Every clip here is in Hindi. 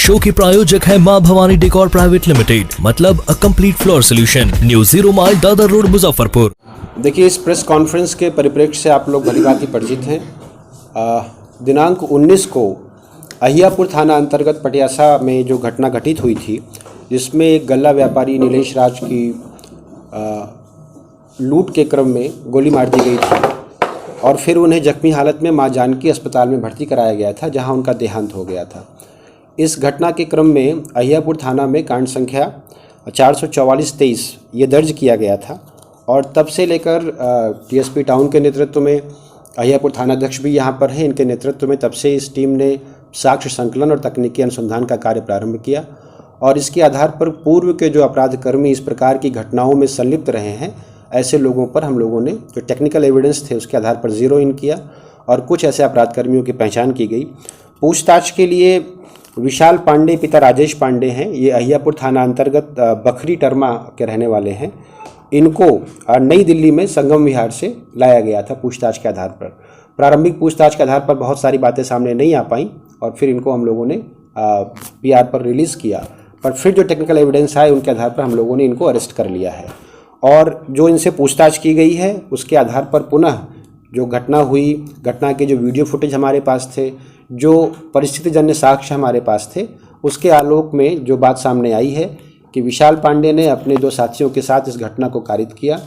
शो के प्रायोजक है मां भवानी डेकोर प्राइवेट लिमिटेड, मतलब a complete floor solution, new 0 mile Dadar road Muzaffarpur. देखिए, इस प्रेस कॉन्फ्रेंस के परिप्रेक्ष्य से आप लोग भलीभांति परिचित हैं। दिनांक 19 को अहियापुर थाना अंतर्गत पटियासा में जो घटना घटित हुई थी, जिसमें एक गल्ला व्यापारी नीलेश राज की लूट के क्रम में गोली मार दी गई थी और फिर उन्हें जख्मी हालत में मां जानकी अस्पताल में भर्ती कराया गया था, जहां उनका देहांत हो गया था। इस घटना के क्रम में अहियापुर थाना में कांड संख्या 444-23 ये दर्ज किया गया था और तब से लेकर टीएसपी टाउन के नेतृत्व में, अहियापुर थानाध्यक्ष भी यहाँ पर हैं, इनके नेतृत्व में तब से इस टीम ने साक्ष्य संकलन और तकनीकी अनुसंधान का कार्य प्रारंभ किया और इसके आधार पर पूर्व के जो अपराधकर्मी इस प्रकार की घटनाओं में संलिप्त रहे हैं, ऐसे लोगों पर हम लोगों ने जो टेक्निकल एविडेंस थे उसके आधार पर जीरो इन किया और कुछ ऐसे अपराधकर्मियों की पहचान की गई। पूछताछ के लिए विशाल पांडे पिता राजेश पांडे हैं, ये अहियापुर थाना अंतर्गत बखरी टर्मा के रहने वाले हैं। इनको नई दिल्ली में संगम विहार से लाया गया था पूछताछ के आधार पर। प्रारंभिक पूछताछ के आधार पर बहुत सारी बातें सामने नहीं आ पाई और फिर इनको हम लोगों ने पीआर पर रिलीज़ किया, पर फिर जो टेक्निकल एविडेंस आए उनके आधार पर हम लोगों ने इनको अरेस्ट कर लिया है और जो इनसे पूछताछ की गई है उसके आधार पर पुनः जो घटना हुई, घटना के जो वीडियो फुटेज हमारे पास थे, जो परिस्थितिजन्य साक्ष्य हमारे पास थे, उसके आलोक में जो बात सामने आई है कि विशाल पांडे ने अपने दो साथियों के साथ इस घटना को कारित किया।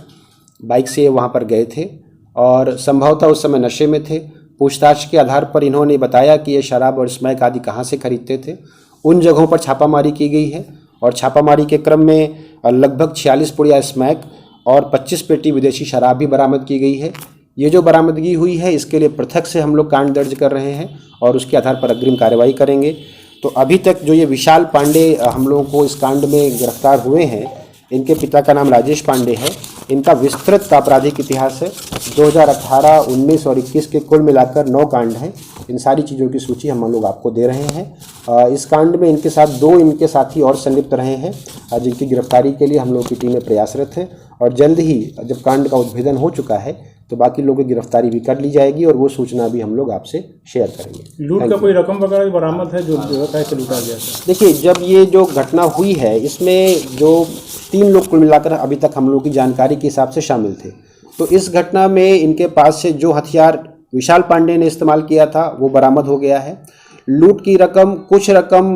बाइक से वहां पर गए थे और संभवतः उस समय नशे में थे। पूछताछ के आधार पर इन्होंने बताया कि ये शराब और स्मैक आदि कहाँ से खरीदते थे। उन जगहों पर छापामारी की गई है और छापामारी के क्रम में लगभग 46 पुड़िया स्मैक और 25 पेटी विदेशी शराब भी बरामद की गई है। ये जो बरामदगी हुई है इसके लिए पृथक से हम लोग कांड दर्ज कर रहे हैं और उसके आधार पर अग्रिम कार्रवाई करेंगे। तो अभी तक जो ये विशाल पांडे हम लोगों को इस कांड में गिरफ्तार हुए हैं, इनके पिता का नाम राजेश पांडे है। इनका विस्तृत आपराधिक इतिहास है, 2018, 19 और 21 के कुल मिलाकर 9 कांड हैं। इन सारी चीज़ों की सूची हम लोग आपको दे रहे हैं। इस कांड में इनके साथ 2 इनके साथी और संलिप्त रहे हैं, जिनकी गिरफ्तारी के लिए हम लोग की टीमें प्रयासरत है और जल्द ही जब कांड का उद्भेदन हो चुका है तो बाकी लोगों की गिरफ्तारी भी कर ली जाएगी और वो सूचना भी हम लोग आपसे शेयर करेंगे। लूट का कोई रकम वगैरह बरामद है जो कैसे लूटा गया था? देखिए, जब ये जो घटना हुई है इसमें जो 3 लोग कुल मिलाकर अभी तक हम लोग की जानकारी के हिसाब से शामिल थे, तो इस घटना में इनके पास से जो हथियार विशाल पांडे ने इस्तेमाल किया था वो बरामद हो गया है। लूट की रकम, कुछ रकम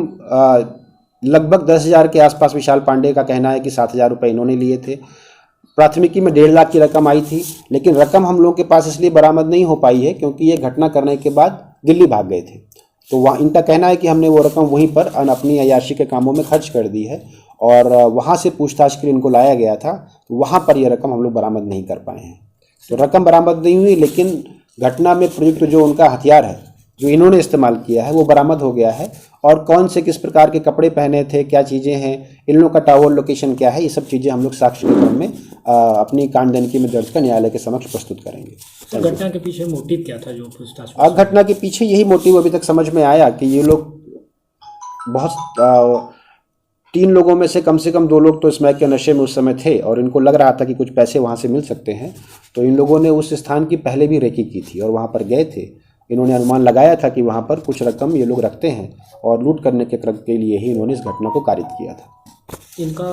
लगभग 10,000 के आसपास विशाल पांडे का कहना है कि 7,000 रुपये इन्होंने लिए थे। प्राथमिकी में 1.5 लाख की रकम आई थी, लेकिन रकम हम लोगों के पास इसलिए बरामद नहीं हो पाई है क्योंकि ये घटना करने के बाद दिल्ली भाग गए थे। तो वहाँ इनका कहना है कि हमने वो रकम वहीं पर अपनी अय्याशी के कामों में खर्च कर दी है और वहाँ से पूछताछ के लिए इनको लाया गया था, तो वहाँ पर ये रकम हम लोग बरामद नहीं कर पाए हैं। तो रकम बरामद नहीं हुई, लेकिन घटना में प्रयुक्त जो उनका हथियार है जो इन्होंने इस्तेमाल किया है वो बरामद हो गया है और कौन से किस प्रकार के कपड़े पहने थे, क्या चीज़ें हैं, इन लोगों का टावर लोकेशन क्या है, ये सब चीज़ें हम लोग साक्ष्य के क्रम में अपनी कांडदनकी में दर्ज कर न्यायालय के समक्ष प्रस्तुत करेंगे। तो घटना के पीछे मोटिव क्या था जो पूछताछ? घटना के पीछे यही मोटिव अभी तक समझ में आया कि ये लोग बहुत 3 लोगों में से कम 2 लोग तो स्मैक के नशे में उस समय थे और इनको लग रहा था कि कुछ पैसे वहाँ से मिल सकते हैं, तो इन लोगों ने उस स्थान की पहले भी रेकी की थी और वहाँ पर गए थे। इन्होंने अनुमान लगाया था कि वहाँ पर कुछ रकम ये लोग रखते हैं और लूट करने के क्रम के लिए ही इन्होंने इस घटना को कारित किया था। इनका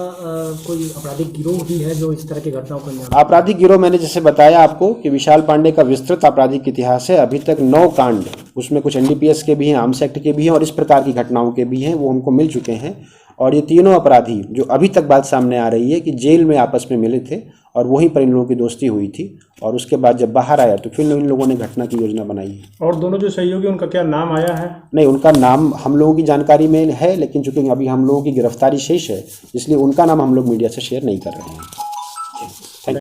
कोई आपराधिक गिरोह भी है जो इस तरह की घटनाओं को अंजाम? आपराधिक गिरोह मैंने जैसे बताया आपको कि विशाल पांडे का विस्तृत आपराधिक इतिहास है। अभी तक 9 कांड, उसमें कुछ एनडीपीएस के भी हैं, आर्म्स एक्ट के भी हैं और इस प्रकार की घटनाओं के भी हैं, वो हमको मिल चुके हैं। और ये तीनों अपराधी जो अभी तक बात सामने आ रही है कि जेल में आपस में मिले थे और वहीं पर इन लोगों की दोस्ती हुई थी और उसके बाद जब बाहर आया तो फिर इन लोगों ने घटना की योजना बनाई है। और दोनों जो सहयोगी उनका क्या नाम आया है? नहीं, उनका नाम हम लोगों की जानकारी में है, लेकिन चूंकि अभी हम लोगों की गिरफ्तारी शेष है इसलिए उनका नाम हम लोग मीडिया से शेयर नहीं कर रहे हैं।